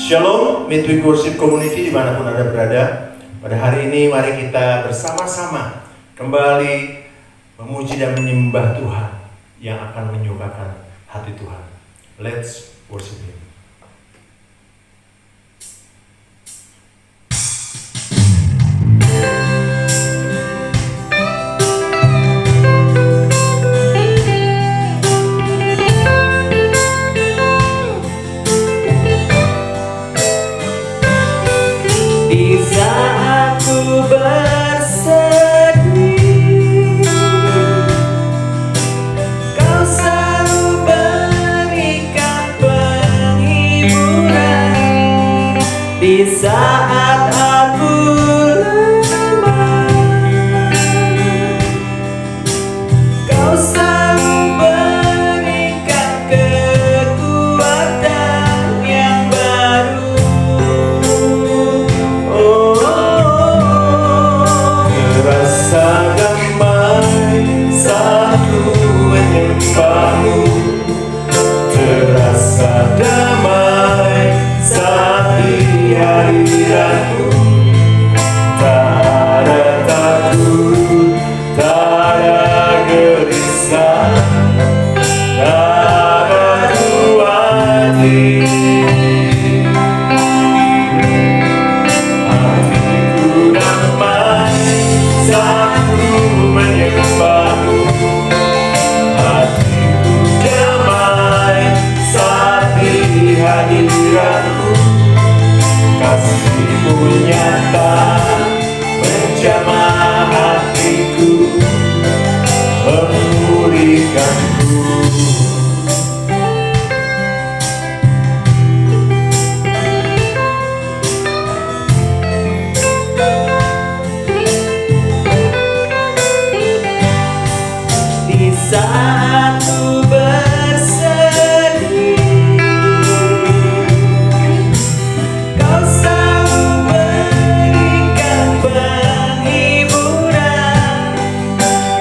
Shalom, Midweek Worship Community dimanapun Anda berada. Pada hari ini mari kita bersama-sama kembali memuji dan menyembah Tuhan yang akan menyukakan hati Tuhan. Let's worship Him. Di saat ku bersedih, Kau selalu berikan penghiburan. Di saat aku lemah, Kau selalu berikan kekuatan yang baru. Terasa damai saat ku menyembahmu. Terasa damai saat di hadiratmu. Tak ada takut, tak ada gelisah, tak ada khawatir. Hatiku damai saat ku menyembahmu. Hatiku damai saat di hadiratmu. Kasih-Mu nyata menjamah hatiku, memulihkanku. Di saat ku bersedih, Kau selalu berikan penghiburan.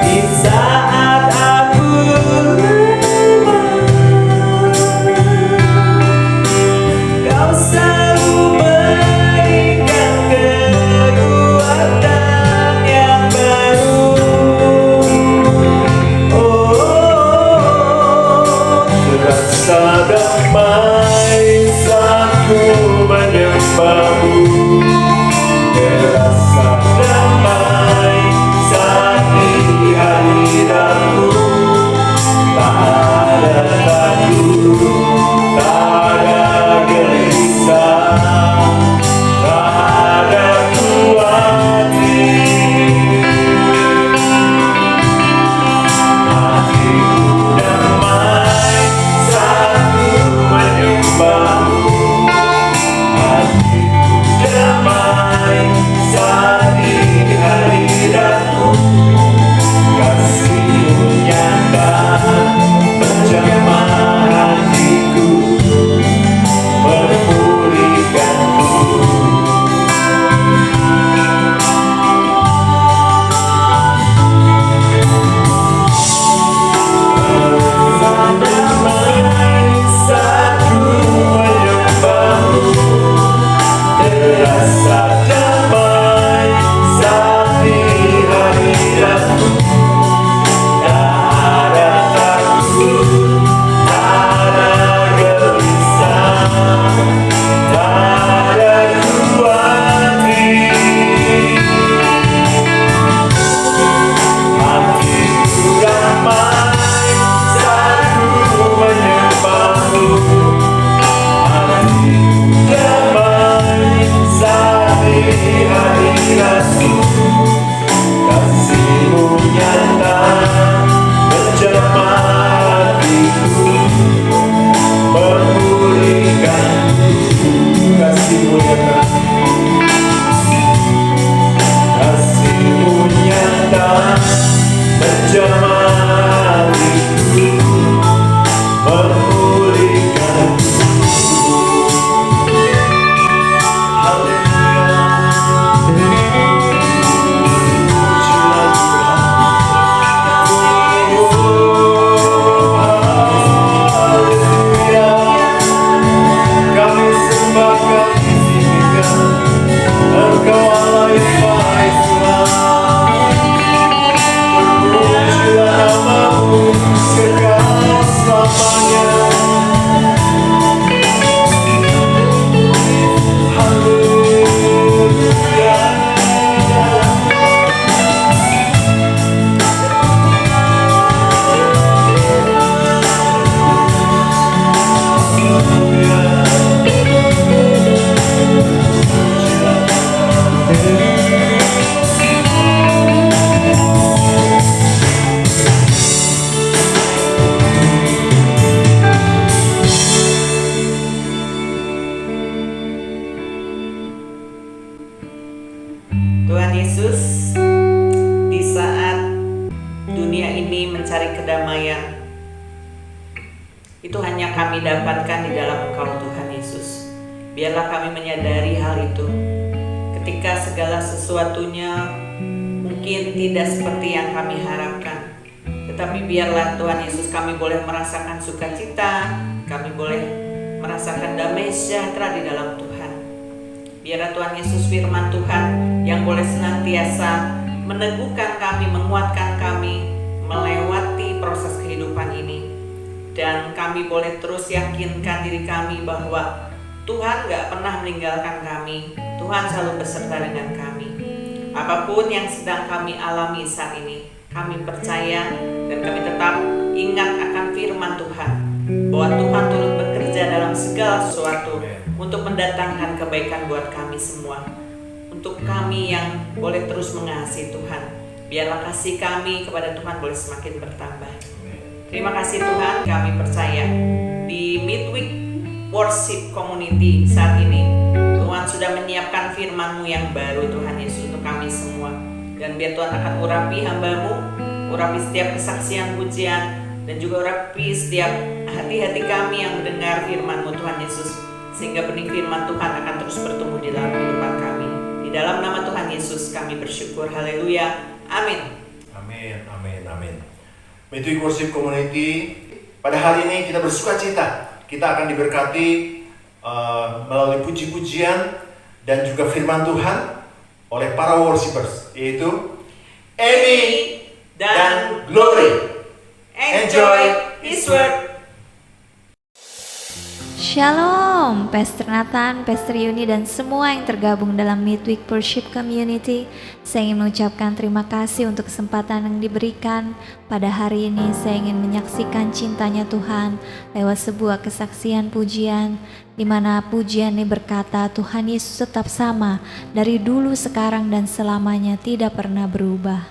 Di saat aku lemah, Kau selalu berikan kekuatan yang baru. Terasa damai saat ku menyembahmu. Terasa damai saat di hadiratmu. Tak ada takut, tak ada gelisah, tak ada khawatir. Hatiku damai saat ku menyembahmu. Hatiku itu hanya kami dapatkan di dalam Engkau Tuhan Yesus. Biarlah kami menyadari hal itu. Ketika segala sesuatunya mungkin tidak seperti yang kami harapkan, tetapi biarlah Tuhan Yesus kami boleh merasakan sukacita, kami boleh merasakan damai sejahtera di dalam Tuhan. Biarlah Tuhan Yesus firman Tuhan yang boleh senantiasa meneguhkan kami, menguatkan kami melewati proses kehidupan ini. Dan kami boleh terus yakinkan diri kami bahwa Tuhan gak pernah meninggalkan kami. Tuhan selalu beserta dengan kami. Apapun yang sedang kami alami saat ini, kami percaya dan kami tetap ingat akan firman Tuhan, bahwa Tuhan turut bekerja dalam segala sesuatu untuk mendatangkan kebaikan buat kami semua. Untuk kami yang boleh terus mengasihi Tuhan, biarlah kasih kami kepada Tuhan boleh semakin bertambah. Terima kasih Tuhan, kami percaya di Midweek Worship Community saat ini Tuhan sudah menyiapkan firman-Mu yang baru Tuhan Yesus untuk kami semua. Dan biar Tuhan akan urapi hamba-Mu, urapi setiap kesaksian pujian, dan juga urapi setiap hati-hati kami yang mendengar firman-Mu Tuhan Yesus, sehingga benih firman Tuhan akan terus bertumbuh di dalam kehidupan kami. Di dalam nama Tuhan Yesus kami bersyukur, haleluya, amin. Amin, amin, amin. Midweek Worship Community, pada hari ini kita bersuka cita. Kita akan diberkati melalui puji-pujian dan juga firman Tuhan oleh para worshipers, yaitu Amy dan Glory. Enjoy His Word. Shalom, Pastor Nathan, Pastor Yuni, dan semua yang tergabung dalam Midweek Worship Community. Saya ingin mengucapkan terima kasih untuk kesempatan yang diberikan. Pada hari ini saya ingin menyaksikan cintanya Tuhan lewat sebuah kesaksian pujian, di mana pujian ini berkata Tuhan Yesus tetap sama dari dulu, sekarang, dan selamanya, tidak pernah berubah.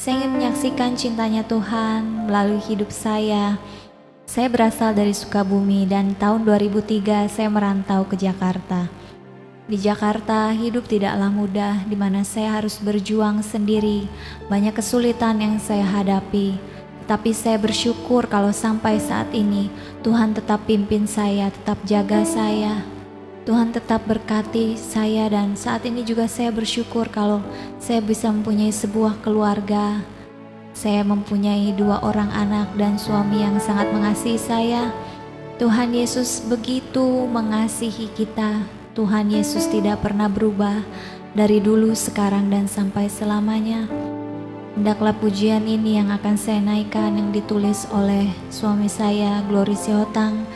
Saya ingin menyaksikan cintanya Tuhan melalui hidup saya. Saya berasal dari Sukabumi dan tahun 2003 saya merantau ke Jakarta. Di Jakarta hidup tidaklah mudah, di mana saya harus berjuang sendiri. Banyak kesulitan yang saya hadapi. Tapi saya bersyukur kalau sampai saat ini Tuhan tetap pimpin saya, tetap jaga saya. Tuhan tetap berkati saya, dan saat ini juga saya bersyukur kalau saya bisa mempunyai sebuah keluarga. Saya mempunyai 2 orang anak dan suami yang sangat mengasihi saya. Tuhan Yesus begitu mengasihi kita. Tuhan Yesus tidak pernah berubah dari dulu, sekarang, dan sampai selamanya. Hendaklah pujian ini yang akan saya naikkan, yang ditulis oleh suami saya, Glory Siotang,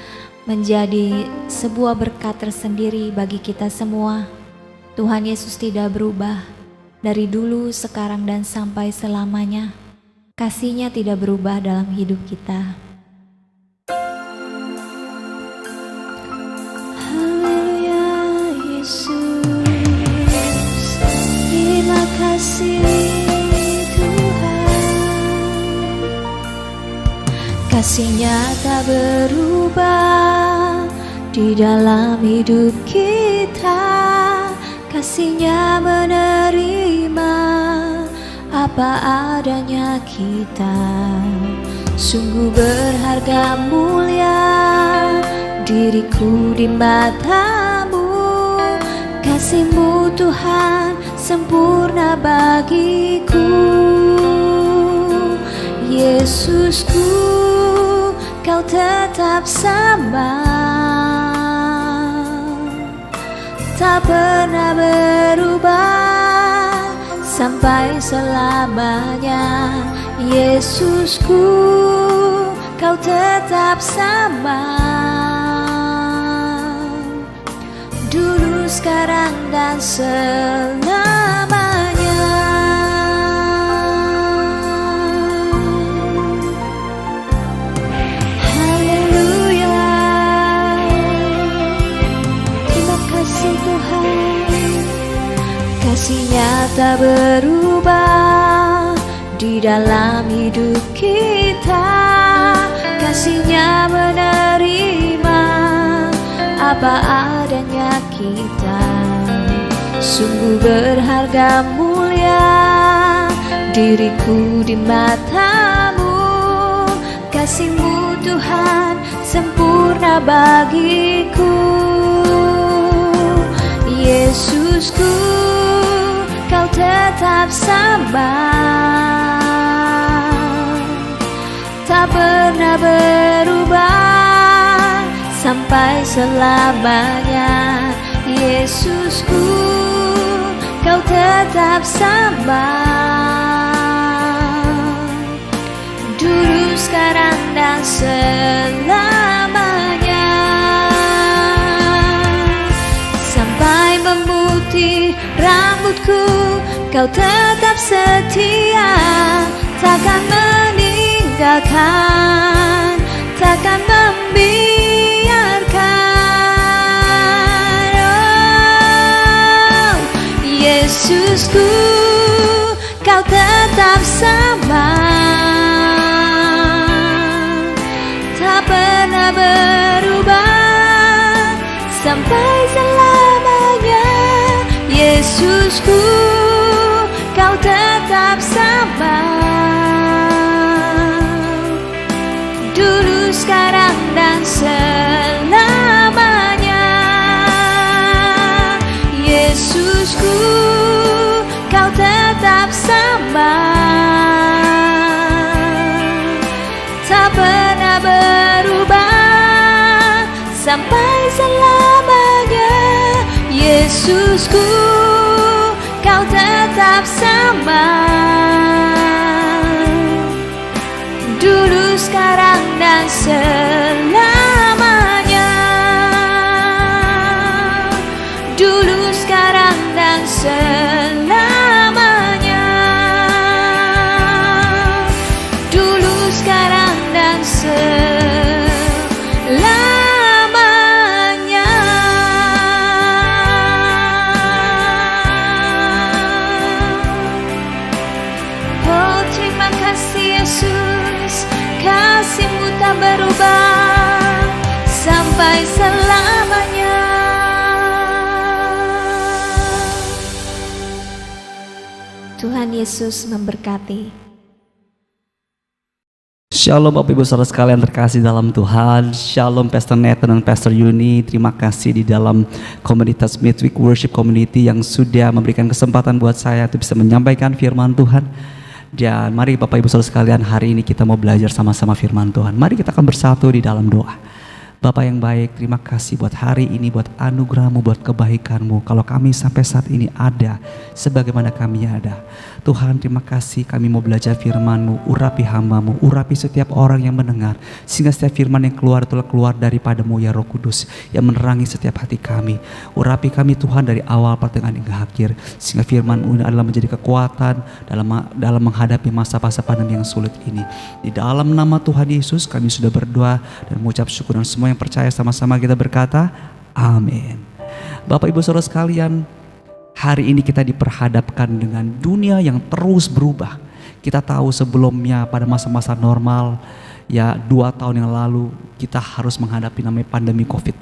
menjadi sebuah berkat tersendiri bagi kita semua. Tuhan Yesus tidak berubah dari dulu, sekarang, dan sampai selamanya. Kasih-Nya tidak berubah dalam hidup kita. Haleluya Yesus, terima kasih Tuhan. Kasih-Nya tak berubah di dalam hidup kita. Kasih-Nya menerima apa adanya kita. Sungguh berharga mulia diriku di mata-Mu. Kasih-Mu Tuhan sempurna bagiku. Yesusku, Kau tetap sama, tak pernah berubah sampai selamanya. Yesusku, Kau tetap sama, dulu, sekarang, dan selamanya. Haleluya, terima kasih Tuhan. Kasih-Nya tak berubah di dalam hidup kita. Kasih-Nya menerima apa adanya kita. Sungguh berharga mulia diriku di mata-Mu. Kasih-Mu Tuhan sempurna ada bagiku. Yesusku, Kau tetap sama, tak pernah berubah sampai selamanya. Yesusku, Kau tetap sama, dulu, sekarang, dan selamanya. Sampai memutih rambutku, Kau tetap setia, takkan meninggalkan, takkan membiarkan. Oh, Yesusku, Kau tetap sama, tak pernah berubah sampai selamanya. Yesusku, Kau tetap sama, dulu, sekarang, dan selamanya. Yesusku, Kau tetap sama, tak pernah berubah sampai selamanya. Yesusku, Kau tetap sama, dulu, sekarang, dan selamanya. Dulu, sekarang, dan selamanya. Dulu, sekarang, dan selamanya. Oh, terima kasih Yesus, kasih-Mu tak berubah sampai selamanya. Tuhan Yesus memberkati. Shalom Bapak Ibu Saudara sekalian terkasih dalam Tuhan. Shalom Pastor Nathan dan Pastor Yuni. Terima kasih di dalam komunitas Midweek Worship Community yang sudah memberikan kesempatan buat saya untuk bisa menyampaikan firman Tuhan. Dan mari Bapak Ibu Saudara sekalian, hari ini kita mau belajar sama-sama firman Tuhan. Mari kita akan bersatu di dalam doa. Bapa yang baik, terima kasih buat hari ini, buat anugerah-Mu, buat kebaikan-Mu. Kalau kami sampai saat ini ada sebagaimana kami ada. Tuhan, terima kasih, kami mau belajar firman-Mu. Urapi hamba-Mu, urapi setiap orang yang mendengar, sehingga setiap firman yang keluar telah keluar daripada-Mu ya Roh Kudus, yang menerangi setiap hati kami. Urapi kami Tuhan dari awal, pertengahan hingga akhir, sehingga firman-Mu adalah menjadi kekuatan dalam menghadapi masa-masa pandemi yang sulit ini. Di dalam nama Tuhan Yesus kami sudah berdoa dan mengucap syukur, dan semua yang percaya sama-sama kita berkata amin. Bapak Ibu Saudara sekalian, hari ini kita diperhadapkan dengan dunia yang terus berubah. Kita tahu sebelumnya pada masa-masa normal, ya 2 tahun yang lalu kita harus menghadapi namanya pandemi COVID.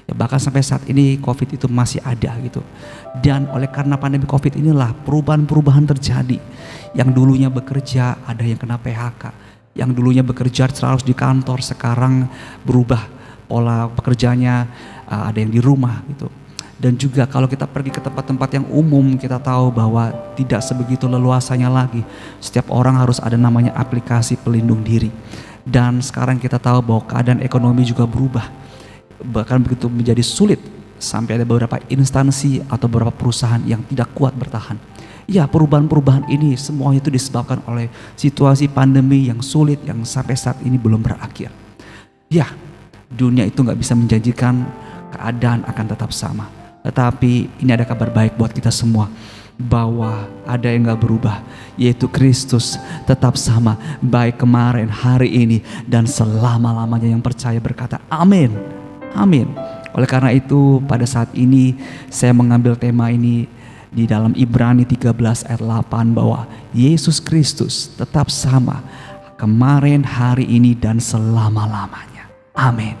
Ya bahkan sampai saat ini COVID itu masih ada gitu. Dan oleh karena pandemi COVID inilah perubahan-perubahan terjadi. Yang dulunya bekerja ada yang kena PHK. Yang dulunya bekerja selalu di kantor, sekarang berubah pola pekerjaannya, ada yang di rumah gitu. Dan juga kalau kita pergi ke tempat-tempat yang umum, kita tahu bahwa tidak sebegitu leluasanya lagi. Setiap orang harus ada namanya aplikasi pelindung diri. Dan sekarang kita tahu bahwa keadaan ekonomi juga berubah. Bahkan begitu menjadi sulit, sampai ada beberapa instansi atau beberapa perusahaan yang tidak kuat bertahan. Ya, perubahan-perubahan ini semuanya itu disebabkan oleh situasi pandemi yang sulit yang sampai saat ini belum berakhir. Ya, dunia itu gak bisa menjanjikan keadaan akan tetap sama. Tetapi ini ada kabar baik buat kita semua, bahwa ada yang gak berubah, yaitu Kristus tetap sama, baik kemarin, hari ini, dan selama-lamanya. Yang percaya berkata amin, amin. Oleh karena itu pada saat ini saya mengambil tema ini di dalam Ibrani 13 ayat 8, bahwa Yesus Kristus tetap sama kemarin, hari ini, dan selama-lamanya. Amin.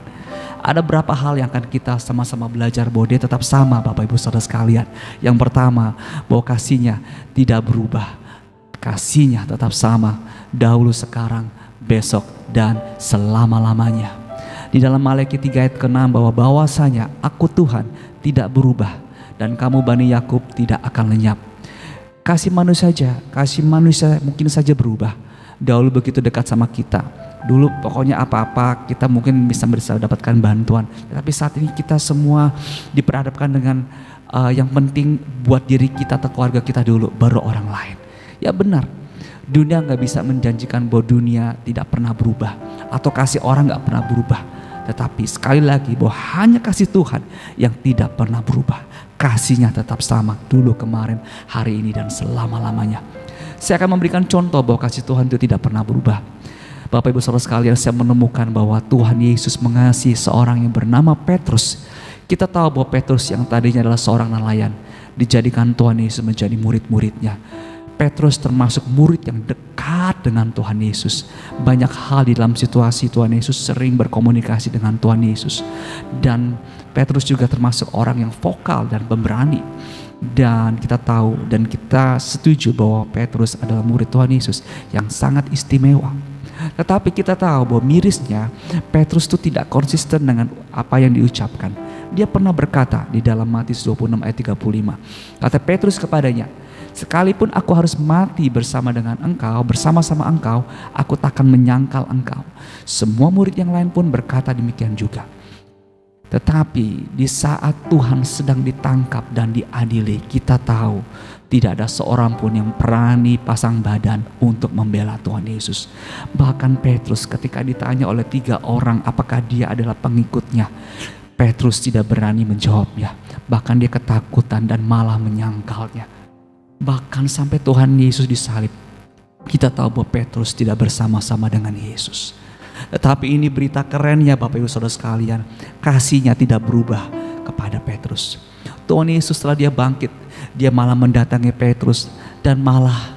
Ada berapa hal yang akan kita sama-sama belajar bahwa Dia tetap sama, Bapak Ibu Saudara sekalian. Yang pertama, bahwa kasih-Nya tidak berubah. Kasih-Nya tetap sama, dahulu, sekarang, besok, dan selama-lamanya. Di dalam Maleakhi 3 ayat ke-6 bahwa bahwasanya aku Tuhan tidak berubah dan kamu Bani Yakub tidak akan lenyap. Kasih manusia mungkin saja berubah. Dahulu begitu dekat sama kita. Dulu pokoknya apa-apa kita mungkin bisa dapatkan bantuan. Tapi saat ini kita semua diperhadapkan dengan yang penting buat diri kita atau keluarga kita dulu, baru orang lain. Ya benar, dunia gak bisa menjanjikan bahwa dunia tidak pernah berubah atau kasih orang gak pernah berubah. Tetapi sekali lagi bahwa hanya kasih Tuhan yang tidak pernah berubah. Kasihnya tetap sama dulu, kemarin, hari ini, dan selama-lamanya. Saya akan memberikan contoh bahwa kasih Tuhan itu tidak pernah berubah. Bapak Ibu Saudara sekalian, saya menemukan bahwa Tuhan Yesus mengasihi seorang yang bernama Petrus. Kita tahu bahwa Petrus yang tadinya adalah seorang nelayan dijadikan Tuhan Yesus menjadi murid-muridnya. Petrus termasuk murid yang dekat dengan Tuhan Yesus. Banyak hal di dalam situasi Tuhan Yesus sering berkomunikasi dengan Tuhan Yesus. Dan Petrus juga termasuk orang yang vokal dan pemberani. Dan kita tahu dan kita setuju bahwa Petrus adalah murid Tuhan Yesus yang sangat istimewa. Tetapi kita tahu bahwa mirisnya Petrus itu tidak konsisten dengan apa yang diucapkan. Dia pernah berkata di dalam Matius 26 ayat 35. Kata Petrus kepadanya, sekalipun aku harus mati bersama engkau, aku takkan menyangkal engkau. Semua murid yang lain pun berkata demikian juga. Tetapi di saat Tuhan sedang ditangkap dan diadili, kita tahu tidak ada seorang pun yang berani pasang badan untuk membela Tuhan Yesus. Bahkan Petrus ketika ditanya oleh 3 orang apakah dia adalah pengikutnya, Petrus tidak berani menjawabnya. Bahkan dia ketakutan dan malah menyangkalnya. Bahkan sampai Tuhan Yesus disalib, kita tahu bahwa Petrus tidak bersama-sama dengan Yesus. Tetapi ini berita kerennya Bapak Ibu Saudara sekalian, kasihnya tidak berubah kepada Petrus. Tuhan Yesus setelah dia bangkit, dia malah mendatangi Petrus dan malah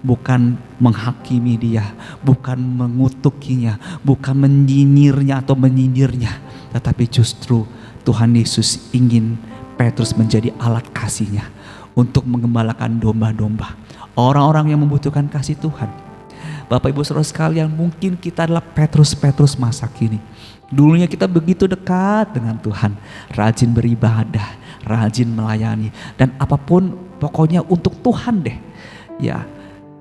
bukan menghakimi dia, bukan mengutukinya, bukan menyindirnya atau menyindirnya, tetapi justru Tuhan Yesus ingin Petrus menjadi alat kasihnya untuk mengembalakan domba-domba, orang-orang yang membutuhkan kasih Tuhan. Bapak Ibu Saudara sekalian, mungkin kita adalah Petrus masa kini. Dulunya kita begitu dekat dengan Tuhan, rajin beribadah, rajin melayani, dan apapun pokoknya untuk Tuhan deh. Ya,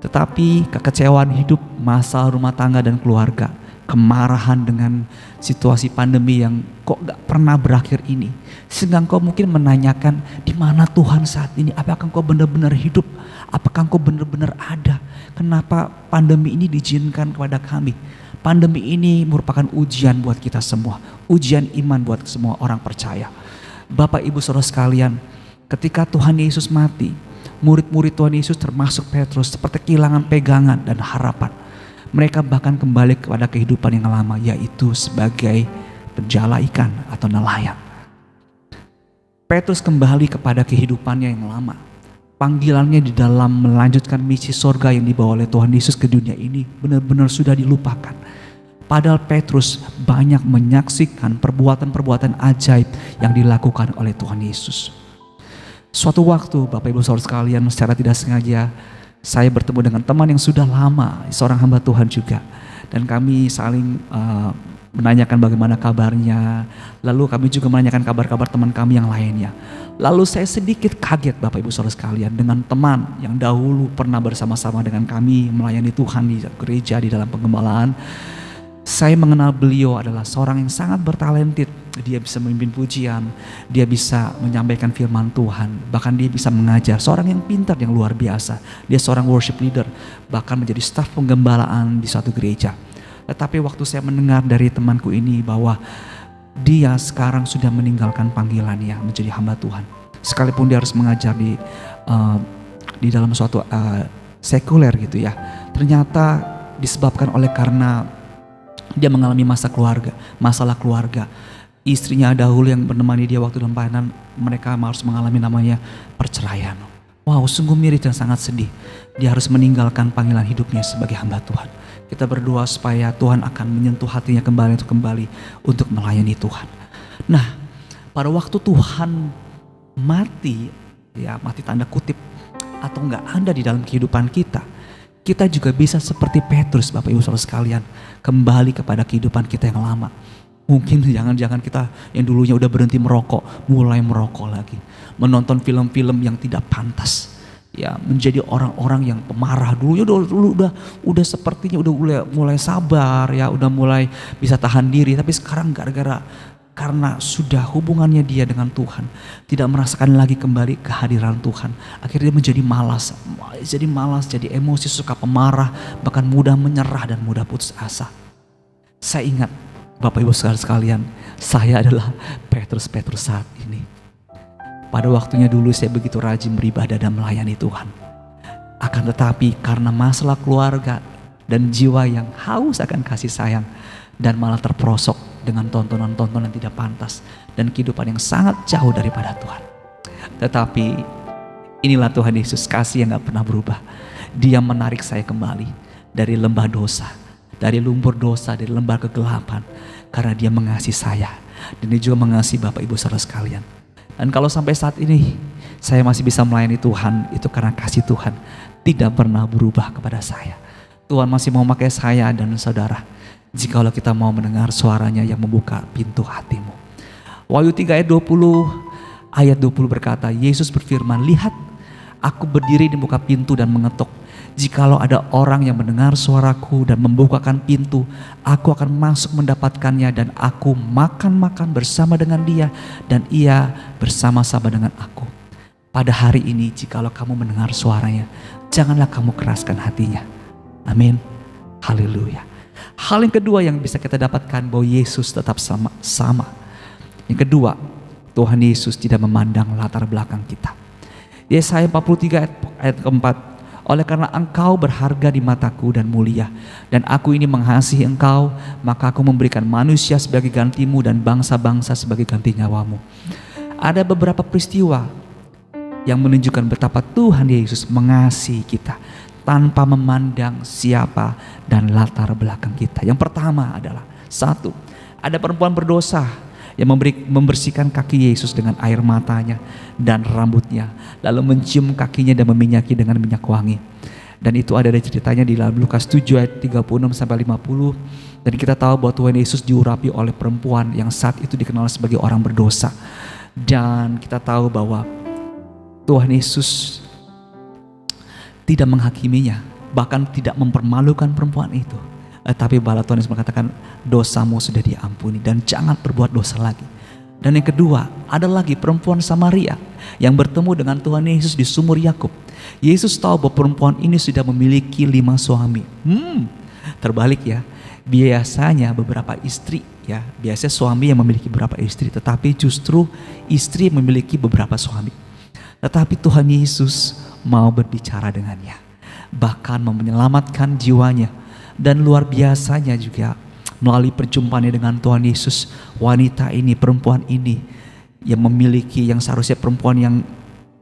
tetapi kekecewaan hidup, masalah rumah tangga dan keluarga, kemarahan dengan situasi pandemi yang kok gak pernah berakhir ini, sehingga engkau mungkin menanyakan, di mana Tuhan saat ini? Apakah engkau benar-benar hidup? Apakah engkau benar-benar ada? Kenapa pandemi ini diizinkan kepada kami? Pandemi ini merupakan ujian buat kita semua, ujian iman buat semua orang percaya. Bapak Ibu Saudara sekalian, ketika Tuhan Yesus mati, murid-murid Tuhan Yesus termasuk Petrus seperti kehilangan pegangan dan harapan. Mereka bahkan kembali kepada kehidupan yang lama, yaitu sebagai penjala ikan atau nelayan. Petrus kembali kepada kehidupannya yang lama. Panggilannya di dalam melanjutkan misi sorga yang dibawa oleh Tuhan Yesus ke dunia ini benar-benar sudah dilupakan. Padahal Petrus banyak menyaksikan perbuatan-perbuatan ajaib yang dilakukan oleh Tuhan Yesus. Suatu waktu Bapak Ibu Saudara sekalian, secara tidak sengaja saya bertemu dengan teman yang sudah lama, seorang hamba Tuhan juga. Dan kami saling menanyakan bagaimana kabarnya. Lalu kami juga menanyakan kabar-kabar teman kami yang lainnya. Lalu saya sedikit kaget Bapak Ibu Saudara sekalian dengan teman yang dahulu pernah bersama-sama dengan kami melayani Tuhan di gereja di dalam penggembalaan. Saya mengenal beliau adalah seorang yang sangat bertalented. Dia bisa memimpin pujian, dia bisa menyampaikan firman Tuhan, bahkan dia bisa mengajar. Seorang yang pintar, yang luar biasa. Dia seorang worship leader, bahkan menjadi staf penggembalaan di suatu gereja. Tetapi waktu saya mendengar dari temanku ini bahwa dia sekarang sudah meninggalkan panggilannya menjadi hamba Tuhan, sekalipun dia harus mengajar di dalam suatu sekuler gitu ya, ternyata disebabkan oleh karena dia mengalami masalah keluarga. Istrinya dahulu yang menemani dia waktu dalam pelayanan, mereka harus mengalami namanya perceraian. Wow, sungguh miris dan sangat sedih. Dia harus meninggalkan panggilan hidupnya sebagai hamba Tuhan. Kita berdoa supaya Tuhan akan menyentuh hatinya kembali untuk melayani Tuhan. Nah, pada waktu Tuhan mati, ya mati tanda kutip, atau nggak ada di dalam kehidupan kita, kita juga bisa seperti Petrus Bapak Ibu Saudara sekalian, kembali kepada kehidupan kita yang lama. Mungkin jangan-jangan kita yang dulunya udah berhenti merokok, mulai merokok lagi. Menonton film-film yang tidak pantas. Ya, menjadi orang-orang yang pemarah. Dulunya udah sepertinya udah mulai sabar ya, udah mulai bisa tahan diri, tapi sekarang karena sudah hubungannya dia dengan Tuhan, tidak merasakan lagi kembali kehadiran Tuhan, akhirnya menjadi malas, jadi emosi, suka pemarah, bahkan mudah menyerah dan mudah putus asa. Saya ingat Bapak Ibu saudara sekalian, saya adalah Petrus saat ini. Pada waktunya dulu saya begitu rajin beribadah dan melayani Tuhan. Akan tetapi karena masalah keluarga dan jiwa yang haus akan kasih sayang, dan malah terperosok dengan tontonan-tontonan yang tidak pantas dan kehidupan yang sangat jauh daripada Tuhan. Tetapi inilah Tuhan Yesus, kasih yang gak pernah berubah. Dia menarik saya kembali dari lembah dosa, dari lumpur dosa, dari lembah kegelapan, karena dia mengasihi saya dan dia juga mengasihi Bapak Ibu saudara sekalian. Dan kalau sampai saat ini saya masih bisa melayani Tuhan, itu karena kasih Tuhan tidak pernah berubah kepada saya. Tuhan masih mau pakai saya dan saudara, jikalau kita mau mendengar suaranya yang membuka pintu hatimu. Wahyu 3 ayat 20 berkata, Yesus berfirman, lihat, aku berdiri di muka pintu dan mengetuk. Jikalau ada orang yang mendengar suaraku dan membukakan pintu, aku akan masuk mendapatkannya dan aku makan bersama dengan dia dan ia bersama-sama dengan aku. Pada hari ini jikalau kamu mendengar suaranya, janganlah kamu keraskan hatinya. Amin. Haleluya. Hal yang kedua yang bisa kita dapatkan bahwa Yesus tetap sama. Yang kedua, Tuhan Yesus tidak memandang latar belakang kita. Yesaya 43 ayat keempat, oleh karena engkau berharga di mataku dan mulia, dan aku ini mengasihi engkau, maka aku memberikan manusia sebagai gantimu dan bangsa-bangsa sebagai ganti nyawamu. Ada beberapa peristiwa yang menunjukkan betapa Tuhan Yesus mengasihi kita tanpa memandang siapa dan latar belakang kita. Yang pertama adalah, satu, ada perempuan berdosa yang membersihkan kaki Yesus dengan air matanya dan rambutnya, lalu mencium kakinya dan meminyaki dengan minyak wangi. Dan itu ada ceritanya di dalam Lukas 7 ayat 36 sampai 50. Dan kita tahu bahwa Tuhan Yesus diurapi oleh perempuan yang saat itu dikenal sebagai orang berdosa. Dan kita tahu bahwa Tuhan Yesus tidak menghakiminya, bahkan tidak mempermalukan perempuan itu. Tapi bala Tuhan Yesus mengatakan, dosamu sudah diampuni dan jangan berbuat dosa lagi. Dan yang kedua, ada lagi perempuan Samaria yang bertemu dengan Tuhan Yesus di sumur Yakub. Yesus tahu bahwa perempuan ini sudah memiliki 5 suami. Terbalik ya, biasanya beberapa istri ya, biasanya suami yang memiliki beberapa istri, tetapi justru istri yang memiliki beberapa suami. Tetapi Tuhan Yesus mau berbicara dengannya, bahkan mau menyelamatkan jiwanya. Dan luar biasanya juga melalui perjumpaannya dengan Tuhan Yesus, wanita ini, perempuan ini yang memiliki, yang seharusnya perempuan yang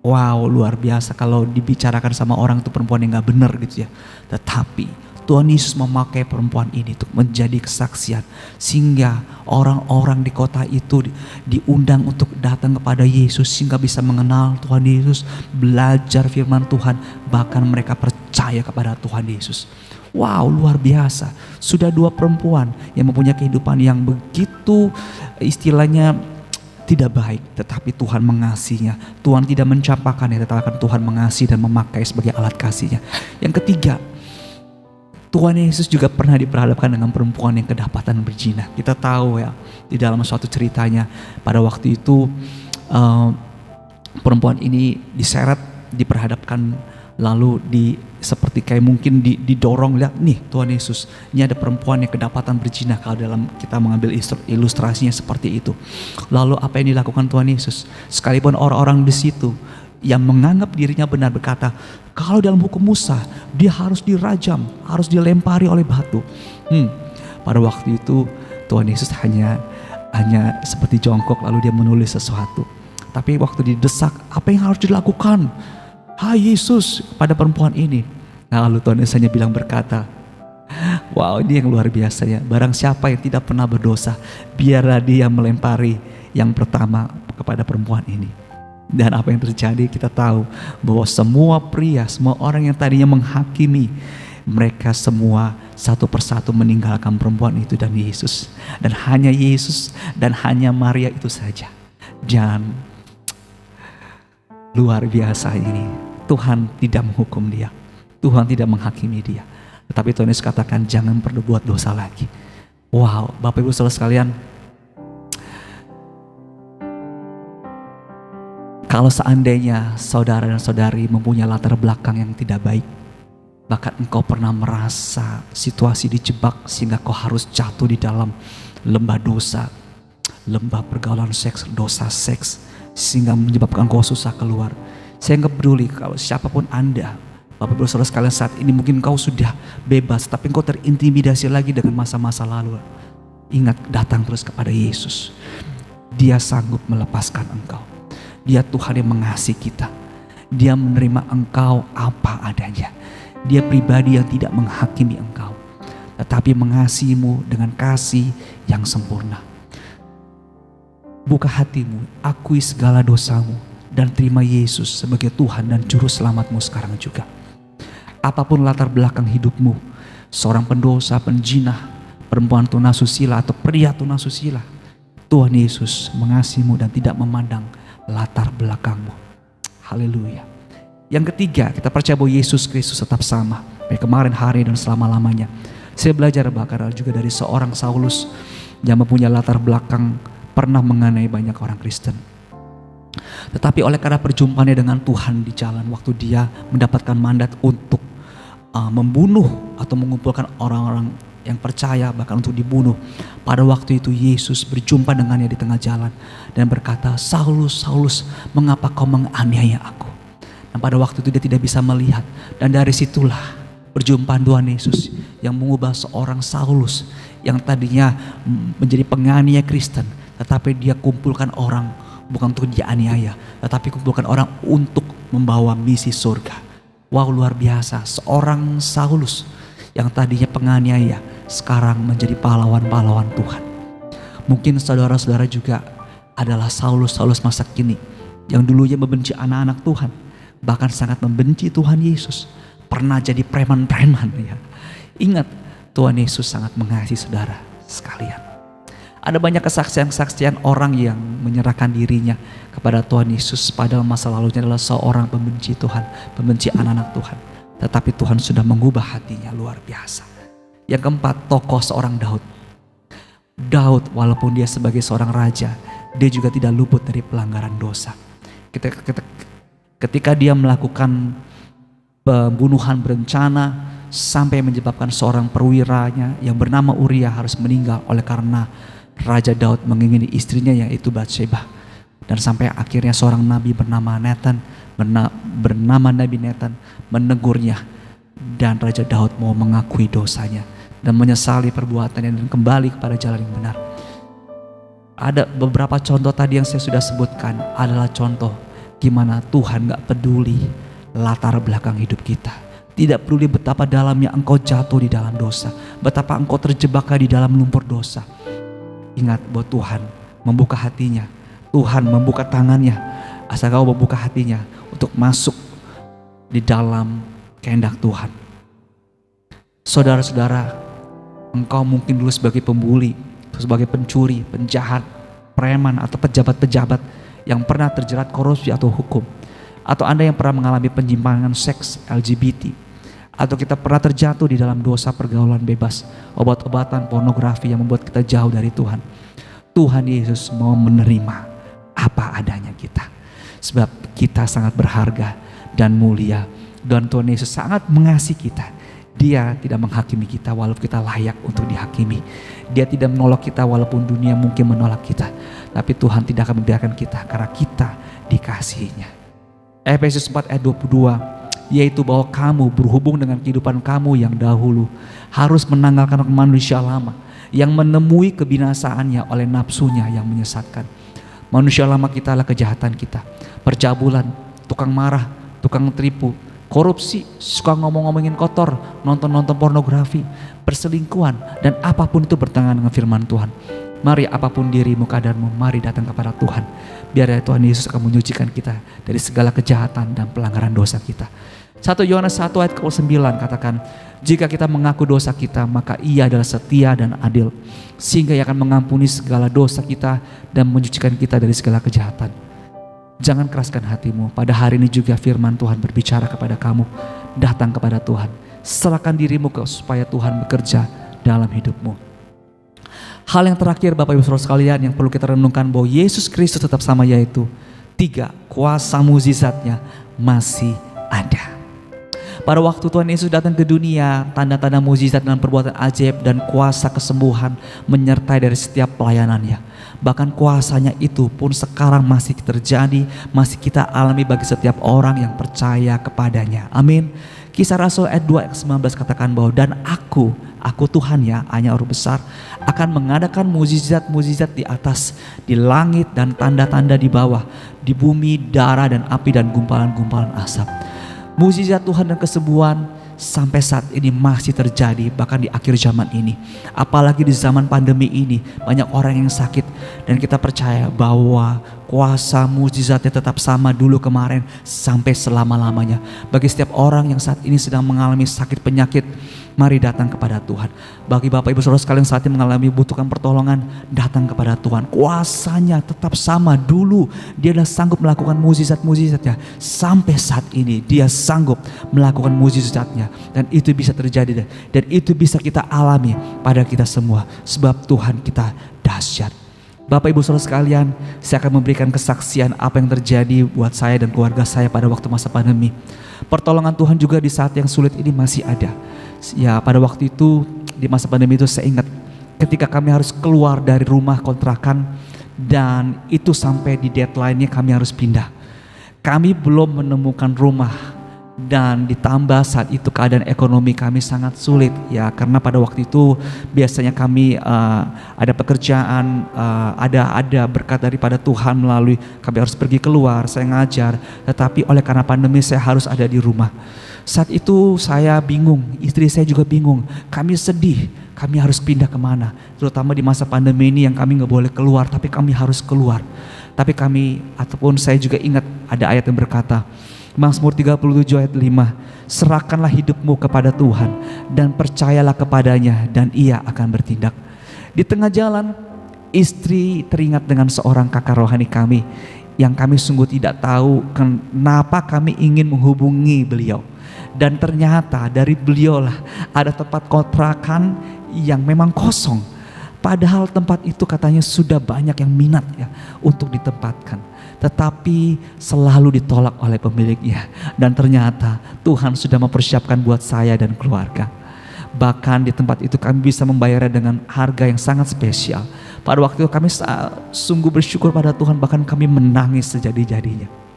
wow luar biasa kalau dibicarakan sama orang itu perempuan yang gak benar gitu ya. Tetapi Tuhan Yesus memakai perempuan ini untuk menjadi kesaksian, sehingga orang-orang di kota itu diundang untuk datang kepada Yesus, sehingga bisa mengenal Tuhan Yesus, belajar firman Tuhan, bahkan mereka percaya kepada Tuhan Yesus. Wow, luar biasa. Sudah 2 perempuan yang mempunyai kehidupan yang begitu istilahnya tidak baik, tetapi Tuhan mengasihinya. Tuhan tidak mencampakkannya, tetapi Tuhan mengasihi dan memakai sebagai alat kasihnya. Yang ketiga, Tuhan Yesus juga pernah diperhadapkan dengan perempuan yang kedapatan berzina. Kita tahu ya, di dalam suatu ceritanya pada waktu itu perempuan ini diseret, diperhadapkan, lalu seperti kayak mungkin didorong, lihat nih Tuhan Yesus, ini ada perempuan yang kedapatan berzina. Kalau dalam kita mengambil ilustrasinya seperti itu. Lalu apa yang dilakukan Tuhan Yesus? Sekalipun orang-orang di situ yang menganggap dirinya benar berkata, kalau dalam hukum Musa dia harus dirajam, harus dilempari oleh batu. Pada waktu itu Tuhan Yesus hanya seperti jongkok lalu dia menulis sesuatu. Tapi waktu didesak, apa yang harus dilakukan? Hai Yesus, pada perempuan ini. Nah, lalu Tuhan Yesus hanya bilang berkata, wow, ini yang luar biasa ya. Barang siapa yang tidak pernah berdosa, biarlah dia melempari yang pertama kepada perempuan ini. Dan apa yang terjadi, kita tahu bahwa semua pria, semua orang yang tadinya menghakimi, Mereka semua satu persatu meninggalkan perempuan itu dan Yesus. Dan hanya Yesus dan hanya Maria itu saja. Dan luar biasa ini. Tuhan tidak menghukum dia. Tuhan tidak menghakimi dia. Tetapi Tuhan Yesus katakan jangan perlu buat dosa lagi. Wow, Bapak Ibu Saudara sekalian. Kalau seandainya saudara dan saudari mempunyai latar belakang yang tidak baik, bahkan engkau pernah merasa situasi dijebak sehingga kau harus jatuh di dalam lembah dosa, lembah pergaulan seks, dosa seks, sehingga menyebabkan kau susah keluar. Saya nggak peduli kalau siapapun Anda, Bapak Ibu Saudara sekalian, saat ini mungkin kau sudah bebas, tapi engkau terintimidasi lagi dengan masa-masa lalu. Ingat, datang terus kepada Yesus. Dia sanggup melepaskan engkau. Dia Tuhan yang mengasihi kita. Dia menerima engkau apa adanya. Dia pribadi yang tidak menghakimi engkau, tetapi mengasihimu dengan kasih yang sempurna. Buka hatimu, akui segala dosamu, dan terima Yesus sebagai Tuhan dan Juru Selamatmu sekarang juga. Apapun latar belakang hidupmu, seorang pendosa, penjinah, perempuan tunasusila atau pria tunasusila, Tuhan Yesus mengasihimu dan tidak memandang latar belakangmu. Haleluya. Yang ketiga, kita percaya bahwa Yesus Kristus tetap sama dari kemarin, hari, dan selama-lamanya. Saya belajar bahkan juga dari seorang Saulus yang mempunyai latar belakang pernah menganiaya banyak orang Kristen. Tetapi oleh karena perjumpaannya dengan Tuhan di jalan, waktu dia mendapatkan mandat untuk membunuh atau mengumpulkan orang-orang yang percaya bahkan untuk dibunuh. Pada waktu itu Yesus berjumpa dengannya di tengah jalan dan berkata, Saulus, Saulus, mengapa kau menganiaya aku? Dan pada waktu itu dia tidak bisa melihat. Dan dari situlah perjumpaan Tuhan Yesus yang mengubah seorang Saulus yang tadinya menjadi penganiaya Kristen, tetapi dia kumpulkan orang bukan untuk dianiaya, tetapi kumpulkan orang untuk membawa misi surga. Wow, luar biasa. Seorang Saulus yang tadinya penganiaya sekarang menjadi pahlawan-pahlawan Tuhan. Mungkin saudara-saudara juga adalah Saulus-Saulus masa kini yang dulunya membenci anak-anak Tuhan, bahkan sangat membenci Tuhan Yesus, pernah jadi preman-preman ya. Ingat, Tuhan Yesus sangat mengasihi saudara sekalian. Ada banyak kesaksian-kesaksian orang yang menyerahkan dirinya kepada Tuhan Yesus, padahal masa lalunya adalah seorang pembenci Tuhan, pembenci anak-anak Tuhan. Tetapi Tuhan sudah mengubah hatinya, luar biasa. Yang keempat, tokoh seorang Daud. Daud walaupun dia sebagai seorang raja, dia juga tidak luput dari pelanggaran dosa. Ketika dia melakukan pembunuhan berencana sampai menyebabkan seorang perwiranya yang bernama Uria harus meninggal oleh karena Raja Daud mengingini istrinya yaitu Batsheba. Dan sampai akhirnya seorang nabi bernama Nabi Nathan menegurnya, dan Raja Daud mau mengakui dosanya dan menyesali perbuatannya dan kembali kepada jalan yang benar. Ada beberapa contoh tadi yang saya sudah sebutkan adalah contoh gimana Tuhan gak peduli latar belakang hidup kita. Tidak peduli betapa dalamnya engkau jatuh di dalam dosa, betapa engkau terjebak di dalam lumpur dosa. Ingat bahwa Tuhan membuka hatinya, Tuhan membuka tangannya, asal kau membuka hatinya untuk masuk di dalam kehendak Tuhan. Saudara-saudara, engkau mungkin dulu sebagai pembuli, sebagai pencuri, penjahat, preman, atau pejabat-pejabat yang pernah terjerat korupsi atau hukum. Atau Anda yang pernah mengalami penyimpangan seks LGBT. Atau kita pernah terjatuh di dalam dosa pergaulan bebas, obat-obatan, pornografi yang membuat kita jauh dari Tuhan. Tuhan Yesus mau menerima apa adanya kita. Sebab kita sangat berharga dan mulia. Dan Tuhan Yesus sangat mengasihi kita. Dia tidak menghakimi kita walaupun kita layak untuk dihakimi. Dia tidak menolak kita walaupun dunia mungkin menolak kita. Tapi Tuhan tidak akan membiarkan kita karena kita dikasihinya. Efesus 4 ayat 22. Yaitu bahwa kamu berhubung dengan kehidupan kamu yang dahulu harus menanggalkan manusia lama yang menemui kebinasaannya oleh nafsunya yang menyesatkan. Manusia lama kita adalah kejahatan kita, percabulan, tukang marah, tukang tipu, korupsi, suka ngomong-ngomongin kotor, nonton-nonton pornografi, perselingkuhan, dan apapun itu bertentangan dengan firman Tuhan. Mari apapun dirimu, keadaanmu, mari datang kepada Tuhan. Biar Tuhan Yesus akan menyucikan kita dari segala kejahatan dan pelanggaran dosa kita. 1 Yohanes 1 ayat ke-9 katakan, jika kita mengaku dosa kita, maka Ia adalah setia dan adil, sehingga Ia akan mengampuni segala dosa kita dan menyucikan kita dari segala kejahatan. Jangan keraskan hatimu. Pada hari ini juga firman Tuhan berbicara kepada kamu. Datang kepada Tuhan. Serahkan dirimu supaya Tuhan bekerja dalam hidupmu. Hal yang terakhir Bapak Ibu Saudara sekalian yang perlu kita renungkan, bahwa Yesus Kristus tetap sama, yaitu 3, kuasa mukjizatnya masih ada. Pada waktu Tuhan Yesus datang ke dunia, tanda-tanda mukjizat dan perbuatan ajaib dan kuasa kesembuhan menyertai dari setiap pelayanannya. Bahkan kuasanya itu pun sekarang masih terjadi, masih kita alami bagi setiap orang yang percaya kepadanya. Amin. Kisah Rasul ayat 2 ayat 19 katakan bahwa, dan aku Tuhan ya, hanya huruf besar, akan mengadakan mukjizat-mukjizat di atas, di langit, dan tanda-tanda di bawah, di bumi, darah dan api dan gumpalan-gumpalan asap. Mukjizat Tuhan dan kesembuhan sampai saat ini masih terjadi, bahkan di akhir zaman ini. Apalagi di zaman pandemi ini, banyak orang yang sakit, dan kita percaya bahwa kuasa mukjizatnya tetap sama dulu, kemarin, sampai selama-lamanya. Bagi setiap orang yang saat ini sedang mengalami sakit penyakit, mari datang kepada Tuhan. Bagi Bapak Ibu Saudara sekalian saat ini mengalami butuhkan pertolongan, datang kepada Tuhan. Kuasanya tetap sama dulu. Dia adalah sanggup melakukan mukjizat-mukjizatnya. Sampai saat ini dia sanggup melakukan mukjizatnya. Dan itu bisa terjadi, dan itu bisa kita alami pada kita semua. Sebab Tuhan kita dahsyat. Bapak Ibu Saudara sekalian, saya akan memberikan kesaksian apa yang terjadi buat saya dan keluarga saya pada waktu masa pandemi. Pertolongan Tuhan juga di saat yang sulit ini masih ada. Ya, pada waktu itu di masa pandemi itu saya ingat ketika kami harus keluar dari rumah kontrakan, dan itu sampai di deadline-nya kami harus pindah. Kami belum menemukan rumah, dan ditambah saat itu keadaan ekonomi kami sangat sulit ya, karena pada waktu itu biasanya kami ada pekerjaan, ada berkat daripada Tuhan melalui kami harus pergi keluar, saya ngajar, tetapi oleh karena pandemi saya harus ada di rumah. Saat itu saya bingung, istri saya juga bingung, kami sedih, kami harus pindah kemana, terutama di masa pandemi ini yang kami gak boleh keluar, tapi kami harus keluar. Tapi kami, ataupun saya juga ingat ada ayat yang berkata, Mazmur 37 ayat 5, serahkanlah hidupmu kepada Tuhan dan percayalah kepadanya dan Ia akan bertindak. Di tengah jalan, istri teringat dengan seorang kakak rohani kami yang kami sungguh tidak tahu kenapa kami ingin menghubungi beliau. Dan ternyata dari beliau lah ada tempat kontrakan yang memang kosong. Padahal tempat itu katanya sudah banyak yang minat ya untuk ditempatkan. Tetapi selalu ditolak oleh pemiliknya. Dan ternyata Tuhan sudah mempersiapkan buat saya dan keluarga. Bahkan di tempat itu kami bisa membayarnya dengan harga yang sangat spesial. Pada waktu itu kami sungguh bersyukur pada Tuhan, bahkan kami menangis sejadi-jadinya.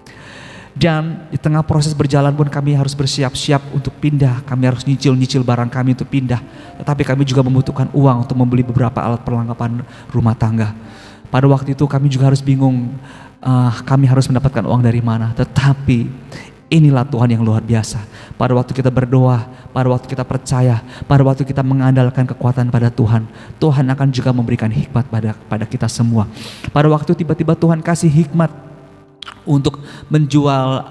Dan di tengah proses berjalan pun kami harus bersiap-siap untuk pindah. Kami harus nyicil-nyicil barang kami untuk pindah. Tetapi kami juga membutuhkan uang untuk membeli beberapa alat perlengkapan rumah tangga. Pada waktu itu kami juga harus bingung, kami harus mendapatkan uang dari mana. Tetapi inilah Tuhan yang luar biasa. Pada waktu kita berdoa, pada waktu kita percaya, pada waktu kita mengandalkan kekuatan pada Tuhan, Tuhan akan juga memberikan hikmat pada kita semua. Pada waktu tiba-tiba Tuhan kasih hikmat untuk menjual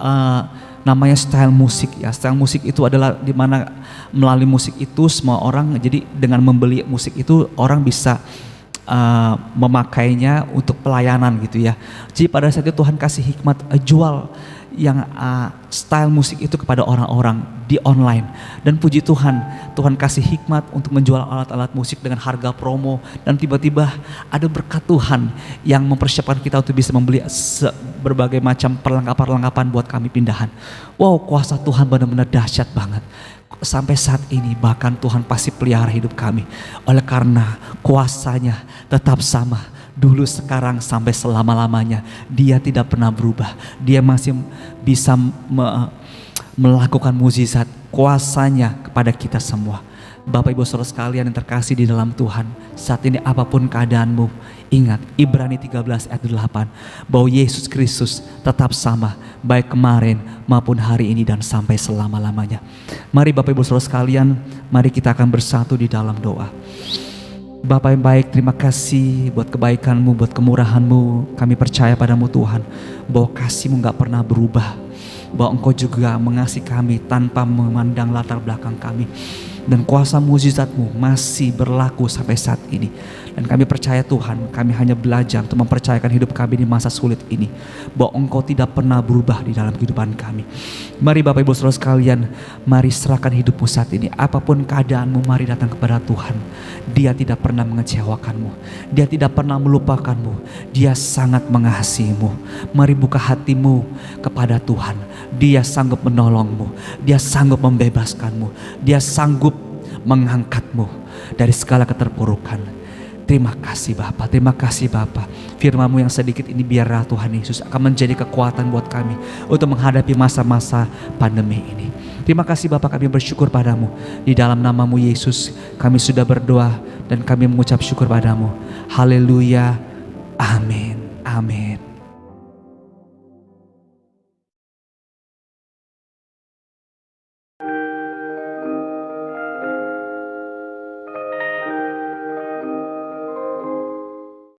namanya style musik ya. Style musik itu adalah dimana melalui musik itu semua orang, jadi dengan membeli musik itu orang bisa memakainya untuk pelayanan gitu ya. Jadi pada saat itu Tuhan kasih hikmat jual yang style musik itu kepada orang-orang di online. Dan puji Tuhan, Tuhan kasih hikmat untuk menjual alat-alat musik dengan harga promo. Dan tiba-tiba ada berkat Tuhan yang mempersiapkan kita untuk bisa membeli berbagai macam perlengkapan-perlengkapan buat kami pindahan. Wow, kuasa Tuhan benar-benar dahsyat banget. Sampai saat ini bahkan Tuhan pasti pelihara hidup kami. Oleh karena kuasanya tetap sama. Dulu, sekarang, sampai selama-lamanya. Dia tidak pernah berubah. Dia masih bisa melakukan mukjizat kuasanya kepada kita semua. Bapak Ibu Saudara sekalian yang terkasih di dalam Tuhan, saat ini apapun keadaanmu, ingat Ibrani 13 ayat 8 bahwa Yesus Kristus tetap sama baik kemarin maupun hari ini dan sampai selama-lamanya. Mari Bapak Ibu Saudara sekalian, mari kita akan bersatu di dalam doa. Bapa yang baik, terima kasih buat kebaikan-Mu, buat kemurahan-Mu. Kami percaya padamu Tuhan, bahwa kasih-Mu gak pernah berubah. bahwa Engkau juga mengasihi kami tanpa memandang latar belakang kami. Dan kuasa mukjizat-Mu masih berlaku sampai saat ini. Dan kami percaya Tuhan, kami hanya belajar untuk mempercayakan hidup kami di masa sulit ini, bahwa Engkau tidak pernah berubah di dalam kehidupan kami. Mari Bapak Ibu Saudara sekalian, mari serahkan hidupmu saat ini. Apapun keadaanmu, mari datang kepada Tuhan. Dia tidak pernah mengecewakanmu, Dia tidak pernah melupakanmu, Dia sangat mengasihimu. Mari buka hatimu kepada Tuhan. Dia sanggup menolongmu, Dia sanggup membebaskanmu, Dia sanggup mengangkatmu dari segala keterpurukan. Terima kasih Bapa, terima kasih Bapa. Firman-Mu yang sedikit ini biarlah Tuhan Yesus akan menjadi kekuatan buat kami untuk menghadapi masa-masa pandemi ini. Terima kasih Bapa, kami bersyukur padamu. Di dalam nama-Mu Yesus kami sudah berdoa dan kami mengucap syukur padamu. Haleluya, amin, amin.